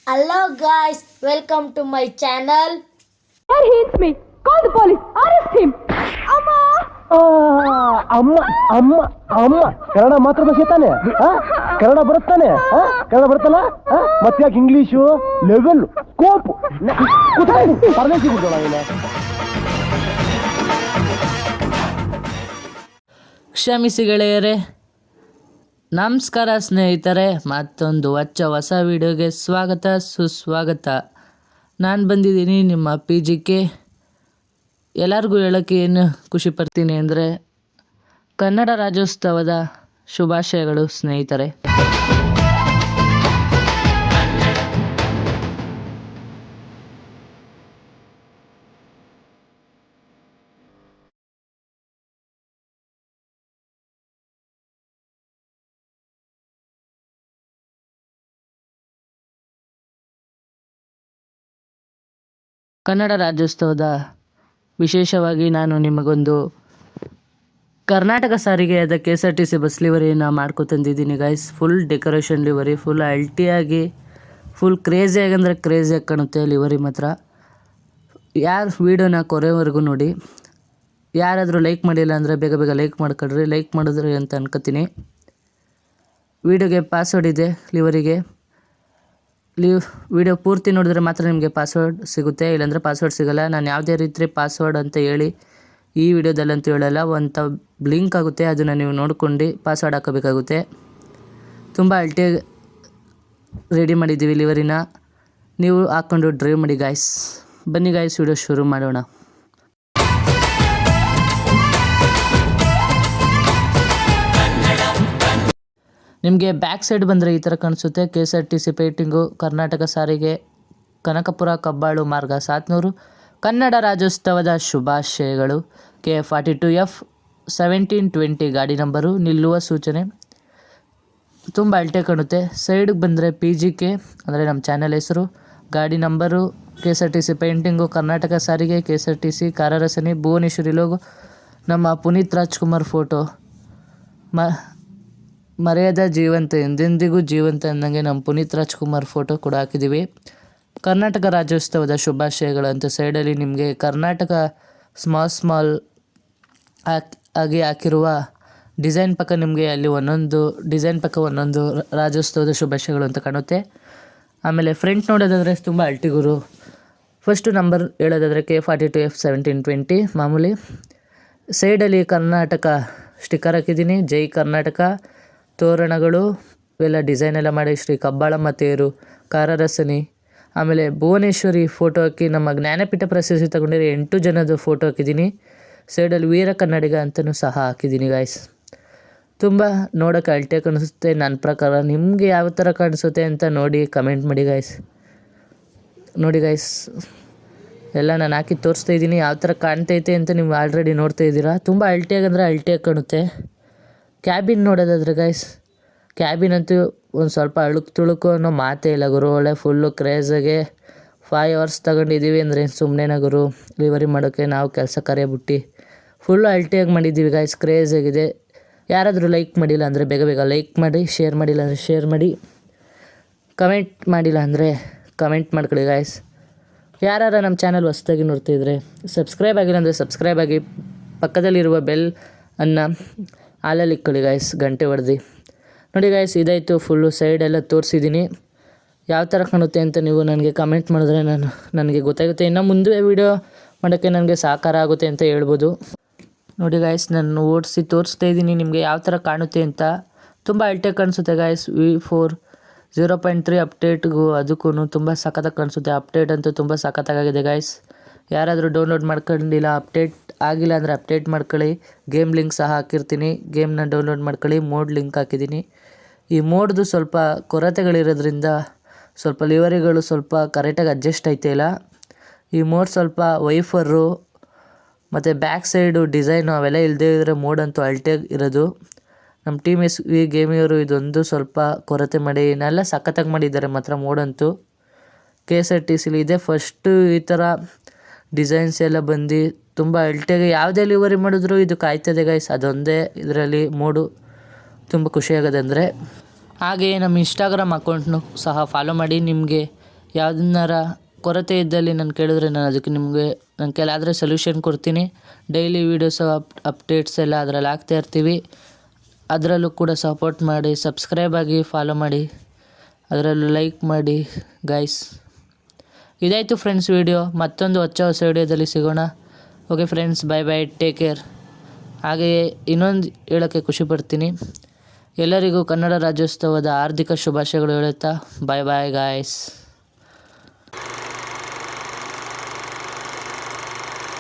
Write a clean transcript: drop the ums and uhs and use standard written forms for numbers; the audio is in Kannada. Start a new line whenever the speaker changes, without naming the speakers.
Hello guys, welcome to my channel.
Why he hits me? Call the police. Arrest him. Amma.
ಅಮ್ಮ ಅಮ್ಮ ಅಮ್ಮ ಕನ್ನಡ ಮಾತೃಭಾಷೆ ತಾನೆ ಕನ್ನಡ ಬರುತ್ತಾನೆ ಕನ್ನಡ ಬರುತ್ತಲ್ಲ ಮತ್ತೆ ಯಾಕೆ ಇಂಗ್ಲೀಷು ಲೆವೆಲ್ ಸ್ಕೋಪ್ ಪರದೇಶಿ ಬಿಡ್ದೋಳ
ಕ್ಷಮಿಸಿ ಗೆಳೆಯರೇ, ನಮಸ್ಕಾರ ಸ್ನೇಹಿತರೆ. ಮತ್ತೊಂದು ಹೊಸ ವಿಡಿಯೋಗೆ ಸ್ವಾಗತ ಸುಸ್ವಾಗತ. ನಾನು ಬಂದಿದ್ದೀನಿ ನಿಮ್ಮ PGK. ಎಲ್ಲರಿಗೂ ಹೇಳೋಕ್ಕೆ ಏನು ಖುಷಿ ಪಡ್ತೀನಿ ಅಂದರೆ ಕನ್ನಡ ರಾಜ್ಯೋತ್ಸವದ ಶುಭಾಶಯಗಳು ಸ್ನೇಹಿತರೆ. ಕನ್ನಡ ರಾಜ್ಯೋತ್ಸವದ ವಿಶೇಷವಾಗಿ ನಾನು ನಿಮಗೊಂದು ಕರ್ನಾಟಕ ಸಾರಿಗೆಯಾದ KSRTC ಬಸ್ ಲಿವರಿಯನ್ನು ಮಾಡ್ಕೊತಂದಿದ್ದೀನಿ guys. Full decoration livery, full ಅಲ್ಟಿಯಾಗಿ, ಫುಲ್ ಕ್ರೇಜಿಯಾಗಿ ಅಂದರೆ ಕ್ರೇಜಿಯಾಗಿ ಕಾಣುತ್ತೆ ಲಿವರಿ ಮಾತ್ರ. ಯಾರು ವೀಡಿಯೋನ ಕೊನೆವರೆಗೂ ನೋಡಿ. ಯಾರಾದರೂ ಲೈಕ್ ಮಾಡಿಲ್ಲ ಅಂದರೆ ಬೇಗ ಬೇಗ ಲೈಕ್ ಮಾಡ್ಕೊಳ್ರಿ. ಲೈಕ್ ಮಾಡಿದ್ರಿ ಅಂತ ಅನ್ಕೋತೀನಿ. ವೀಡಿಯೋಗೆ ಪಾಸ್ವರ್ಡ್ ಇದೆ ಲಿವರಿಗೆ. ವಿಡಿಯೋ ಪೂರ್ತಿ ನೋಡಿದ್ರೆ ಮಾತ್ರ ನಿಮಗೆ ಪಾಸ್ವರ್ಡ್ ಸಿಗುತ್ತೆ, ಇಲ್ಲಾಂದರೆ ಪಾಸ್ವರ್ಡ್ ಸಿಗೋಲ್ಲ. ನಾನು ಯಾವುದೇ ರೀತಿ ಪಾಸ್ವರ್ಡ್ ಅಂತ ಹೇಳಿ ಈ ವಿಡಿಯೋದಲ್ಲಂತೂ ಹೇಳಲ್ಲ. ಒಂದು ಬ್ಲಿಂಕ್ ಆಗುತ್ತೆ, ಅದನ್ನು ನೀವು ನೋಡ್ಕೊಂಡು ಪಾಸ್ವರ್ಡ್ ಹಾಕೋಬೇಕಾಗುತ್ತೆ. ತುಂಬ ಅಲ್ಟಿಯಾಗಿ ರೆಡಿ ಮಾಡಿದ್ದೀವಿ ಲಿವರಿನ. ನೀವು ಹಾಕ್ಕೊಂಡು ಡ್ರೈವ್ ಮಾಡಿ ಗಾಯ್ಸ್. ಬನ್ನಿ ಗಾಯ್ಸ್, ವಿಡಿಯೋ ಶುರು ಮಾಡೋಣ. ನಿಮಗೆ ಬ್ಯಾಕ್ ಸೈಡ್ ಬಂದರೆ ಈ ಥರ ಕಾಣಿಸುತ್ತೆ. KSRTC ಪೇಂಟಿಂಗು, ಕರ್ನಾಟಕ ಸಾರಿಗೆ, ಕನಕಪುರ ಕಬ್ಬಾಳು ಮಾರ್ಗ ಸಾತ್ನೂರು, ಕನ್ನಡ ರಾಜ್ಯೋತ್ಸವದ ಶುಭಾಶಯಗಳು. KF42F 1720 ಗಾಡಿ ನಂಬರು, ನಿಲ್ಲುವ ಸೂಚನೆ. ತುಂಬ ಅಲ್ಟೆ ಕಾಣುತ್ತೆ. ಸೈಡಿಗೆ ಬಂದರೆ PGK ಅಂದರೆ ನಮ್ಮ ಚಾನಲ್ ಹೆಸರು, ಗಾಡಿ ನಂಬರು, KSRTC ಪೇಂಟಿಂಗು, ಕರ್ನಾಟಕ ಸಾರಿಗೆ, KSRTC ಕಾರರಸನಿ, ಭುವನೇಶ್ವರಿ ಲೋಗೋ, ನಮ್ಮ ಪುನೀತ್ ರಾಜ್ಕುಮಾರ್ ಫೋಟೋ, ಮರೆಯದ ಜೀವಂತ, ಎಂದೆಂದಿಗೂ ಜೀವಂತ ಅಂದಂಗೆ ನಮ್ಮ ಪುನೀತ್ ರಾಜ್ಕುಮಾರ್ ಫೋಟೋ ಕೂಡ ಹಾಕಿದ್ದೀವಿ. ಕರ್ನಾಟಕ ರಾಜ್ಯೋತ್ಸವದ ಶುಭಾಶಯಗಳು ಅಂತ ಸೈಡಲ್ಲಿ ನಿಮಗೆ ಕರ್ನಾಟಕ ಸ್ಮಾಲ್ ಆಗಿ ಹಾಕಿರುವ ಡಿಸೈನ್ ಪಕ್ಕ ನಿಮಗೆ ಅಲ್ಲಿ ಒಂದೊಂದು ಡಿಸೈನ್ ಪಕ್ಕ ಒಂದೊಂದು ರಾಜ್ಯೋತ್ಸವದ ಶುಭಾಶಯಗಳು ಅಂತ ಕಾಣುತ್ತೆ. ಆಮೇಲೆ ಫ್ರಂಟ್ ನೋಡೋದಾದರೆ ತುಂಬ ಅಲ್ಟಿಗುರು. ಫಸ್ಟು ನಂಬರ್ ಹೇಳೋದಾದರೆ KF42F 1720 ಮಾಮೂಲಿ. ಸೈಡಲ್ಲಿ ಕರ್ನಾಟಕ ಸ್ಟಿಕ್ಕರ್ ಹಾಕಿದ್ದೀನಿ. ಜೈ ಕರ್ನಾಟಕ, ತೋರಣಗಳು ಇವೆಲ್ಲ ಡಿಸೈನ್ ಎಲ್ಲ ಮಾಡಿ, ಶ್ರೀ ಕಬ್ಬಾಳಮ್ಮ ತೇರು, ಕಾರರಸನಿ, ಆಮೇಲೆ ಭುವನೇಶ್ವರಿ ಫೋಟೋ ಹಾಕಿ ನಮ್ಮ ಜ್ಞಾನಪೀಠ ಪ್ರಶಸ್ತಿ ತಗೊಂಡಿರೋ 8 ಜನದ ಫೋಟೋ ಹಾಕಿದ್ದೀನಿ. ಸೈಡಲ್ಲಿ ವೀರ ಕನ್ನಡಿಗ ಅಂತಲೂ ಸಹ ಹಾಕಿದ್ದೀನಿ ಗಾಯ್ಸ್. ತುಂಬ ನೋಡೋಕೆ ಅಲ್ಟೆ ಕಾಣಿಸುತ್ತೆ. ನನ್ನ ಪ್ರಕಾರ ನಿಮಗೆ ಯಾವ ಥರ ಕಾಣಿಸುತ್ತೆ ಅಂತ ನೋಡಿ ಕಮೆಂಟ್ ಮಾಡಿ ಗಾಯ್ಸ್. ನೋಡಿ ಗಾಯ್ಸ್, ಎಲ್ಲ ನಾನು ಹಾಕಿ ತೋರಿಸ್ತಾ ಇದ್ದೀನಿ ಯಾವ ಥರ ಕಾಣ್ತೈತೆ ಅಂತ ನೀವು ಆಲ್ರೆಡಿ ನೋಡ್ತಾ ಇದ್ದೀರಾ. ತುಂಬ ಅಲ್ಟಿಯಾಗಂದರೆ ಅಲ್ಟಿಯಾಗಿ ಕಾಣುತ್ತೆ. ಕ್ಯಾಬಿನ್ ನೋಡೋದಾದ್ರೆ ಗೈಸ್, ಕ್ಯಾಬಿನ್ ಅಂತೂ ಒಂದು ಸ್ವಲ್ಪ ತುಳುಕು ಅನ್ನೋ ಮಾತೇ ಇಲ್ಲ ಗುರು. ಒಳ್ಳೆ ಫುಲ್ಲು ಕ್ರೇಜಾಗೆ 5 hours ತಗೊಂಡಿದ್ದೀವಿ ಅಂದರೆ ಸುಮ್ಮನೆನ ಗುರು ಲಿವರಿ ಮಾಡೋಕ್ಕೆ. ನಾವು ಕೆಲಸ ಕಾರ್ಯ ಬಿಟ್ಟು ಫುಲ್ಲು ಅಲ್ಟಿಯಾಗಿ ಮಾಡಿದ್ದೀವಿ ಗೈಸ್. ಕ್ರೇಜಾಗಿದೆ. ಯಾರಾದರೂ ಲೈಕ್ ಮಾಡಿಲ್ಲ ಅಂದರೆ ಬೇಗ ಬೇಗ ಲೈಕ್ ಮಾಡಿ, ಶೇರ್ ಮಾಡಿಲ್ಲ ಅಂದರೆ ಶೇರ್ ಮಾಡಿ, ಕಮೆಂಟ್ ಮಾಡಿಲ್ಲ ಅಂದರೆ ಕಮೆಂಟ್ ಮಾಡ್ಕೊಳ್ಳಿ ಗೈಸ್. ಯಾರು ನಮ್ಮ ಚಾನಲ್ ಹೊಸ್ದಾಗಿ ನೋಡ್ತಾಯಿದ್ರೆ ಸಬ್ಸ್ಕ್ರೈಬ್ ಆಗಿಲ್ಲ ಅಂದರೆ ಸಬ್ಸ್ಕ್ರೈಬ್ ಆಗಿ, ಪಕ್ಕದಲ್ಲಿರುವ ಬೆಲ್ ಅನ್ನು ಹಾಲಲ್ಲಿ ಇಕ್ಕೊಳ್ಳಿ ಗಾಯ್ಸ್, ಗಂಟೆ ಹೊಡೆದು. ನೋಡಿ ಗಾಯ್ಸ್, ಇದಾಯಿತು. ಫುಲ್ಲು ಸೈಡೆಲ್ಲ ತೋರಿಸಿದ್ದೀನಿ. ಯಾವ ಥರ ಕಾಣುತ್ತೆ ಅಂತ ನೀವು ನನಗೆ ಕಮೆಂಟ್ ಮಾಡಿದ್ರೆ ನನಗೆ ಗೊತ್ತಾಗುತ್ತೆ. ಇನ್ನು ಮುಂದೆ ವೀಡಿಯೋ ಮಾಡೋಕ್ಕೆ ನನಗೆ ಸಹಕಾರ ಆಗುತ್ತೆ ಅಂತ ಹೇಳ್ಬೋದು. ನೋಡಿ ಗಾಯ್ಸ್, ನಾನು ಓಡಿಸಿ ತೋರಿಸ್ತಾ ಇದ್ದೀನಿ ನಿಮಗೆ ಯಾವ ಥರ ಕಾಣುತ್ತೆ ಅಂತ. ತುಂಬ ಅಲ್ಟೆ ಕಾಣಿಸುತ್ತೆ ಗಾಯ್ಸ್. V4 0.3 ಅಪ್ಡೇಟ್ಗೂ ಅದಕ್ಕೂ ತುಂಬ ಸಖತ್ತಾಗಿ ಕಾಣಿಸುತ್ತೆ. ಅಪ್ಡೇಟ್ ಅಂತೂ ತುಂಬ ಸಖತ್ತಾಗಿದೆ ಗಾಯ್ಸ್. ಯಾರಾದರೂ ಡೌನ್ಲೋಡ್ ಮಾಡ್ಕೊಂಡಿಲ್ಲ, ಅಪ್ಡೇಟ್ ಆಗಿಲ್ಲ ಅಂದರೆ ಅಪ್ಡೇಟ್ ಮಾಡ್ಕೊಳ್ಳಿ. ಗೇಮ್ ಲಿಂಕ್ ಸಹ ಹಾಕಿರ್ತೀನಿ, ಗೇಮ್ನ ಡೌನ್ಲೋಡ್ ಮಾಡ್ಕೊಳ್ಳಿ. ಮೋಡ್ ಲಿಂಕ್ ಹಾಕಿದ್ದೀನಿ. ಈ ಮೋಡ್ದು ಸ್ವಲ್ಪ ಕೊರತೆಗಳಿರೋದ್ರಿಂದ ಸ್ವಲ್ಪ ಲಿವರಿಗಳು ಸ್ವಲ್ಪ ಕರೆಕ್ಟಾಗಿ ಅಡ್ಜಸ್ಟ್ ಆಯ್ತಿಲ್ಲ. ಈ ಮೋಡ್ ಸ್ವಲ್ಪ ವೈಫರು ಮತ್ತು ಬ್ಯಾಕ್ ಸೈಡು ಡಿಸೈನು ಅವೆಲ್ಲ ಇಲ್ಲದೇ ಇದ್ದರೆ ಮೋಡ್ ಅಂತೂ ಅಲ್ಟಿಯಾಗಿ ಇರೋದು. ನಮ್ಮ ಟೀಮ್ SV ಗೇಮಿಯವರು ಇದೊಂದು ಸ್ವಲ್ಪ ಕೊರತೆ ಮಾಡಿ ಇನ್ನೆಲ್ಲ ಸಖತ್ತಾಗಿ ಮಾಡಿದ್ದಾರೆ ಮಾತ್ರ ಮೋಡಂತೂ. KSRTCಲಿ ಇದೆ ಫಸ್ಟು ಈ ಥರ ಡಿಸೈನ್ಸ್ ಎಲ್ಲ ಬಂದು ತುಂಬ ಅಲ್ಟಿಯಾಗಿ ಯಾವುದೇ ಲಿವರಿ ಮಾಡಿದ್ರು ಇದು ಕಾಯ್ತದೆ ಗೈಸ್. ಅದೊಂದೇ ಇದರಲ್ಲಿ ಮೋಡು ತುಂಬ ಖುಷಿಯಾಗೋದಂದರೆ. ಹಾಗೆಯೇ ನಮ್ಮ ಇನ್ಸ್ಟಾಗ್ರಾಮ್ ಅಕೌಂಟ್ನು ಸಹ ಫಾಲೋ ಮಾಡಿ. ನಿಮಗೆ ಯಾವುದನ್ನಾರ ಕೊರತೆ ಇದ್ದಲ್ಲಿ ನಾನು ಕೇಳಿದ್ರೆ ನಾನು ಅದಕ್ಕೆ ನಿಮಗೆ ನನ್ನ ಕೈಲಾದರೆ ಸೊಲ್ಯೂಷನ್ ಕೊಡ್ತೀನಿ. ಡೈಲಿ ವೀಡಿಯೋಸ್ ಅಪ್ಡೇಟ್ಸ್ ಎಲ್ಲ ಅದರಲ್ಲಿ ಹಾಕ್ತಾ ಇರ್ತೀವಿ. ಅದರಲ್ಲೂ ಕೂಡ ಸಪೋರ್ಟ್ ಮಾಡಿ, ಸಬ್ಸ್ಕ್ರೈಬ್ ಆಗಿ, ಫಾಲೋ ಮಾಡಿ, ಅದರಲ್ಲೂ ಲೈಕ್ ಮಾಡಿ ಗೈಸ್. ಇದಾಯಿತು ಫ್ರೆಂಡ್ಸ್ ವಿಡಿಯೋ. ಮತ್ತೊಂದು ಹೊಸ ವಿಡಿಯೋದಲ್ಲಿ ಸಿಗೋಣ. Okay friends, bye bye, take care. ಹಾಗೆಯೇ ಇನ್ನೊಂದು ಹೇಳೋಕ್ಕೆ ಖುಷಿಪಡ್ತೀನಿ, ಎಲ್ಲರಿಗೂ ಕನ್ನಡ ರಾಜ್ಯೋತ್ಸವದ ಹಾರ್ದಿಕ ಶುಭಾಶಯಗಳು ಹೇಳುತ್ತಾ ಬಾಯ್ ಬಾಯ್ ಗಾಯ್ಸ್.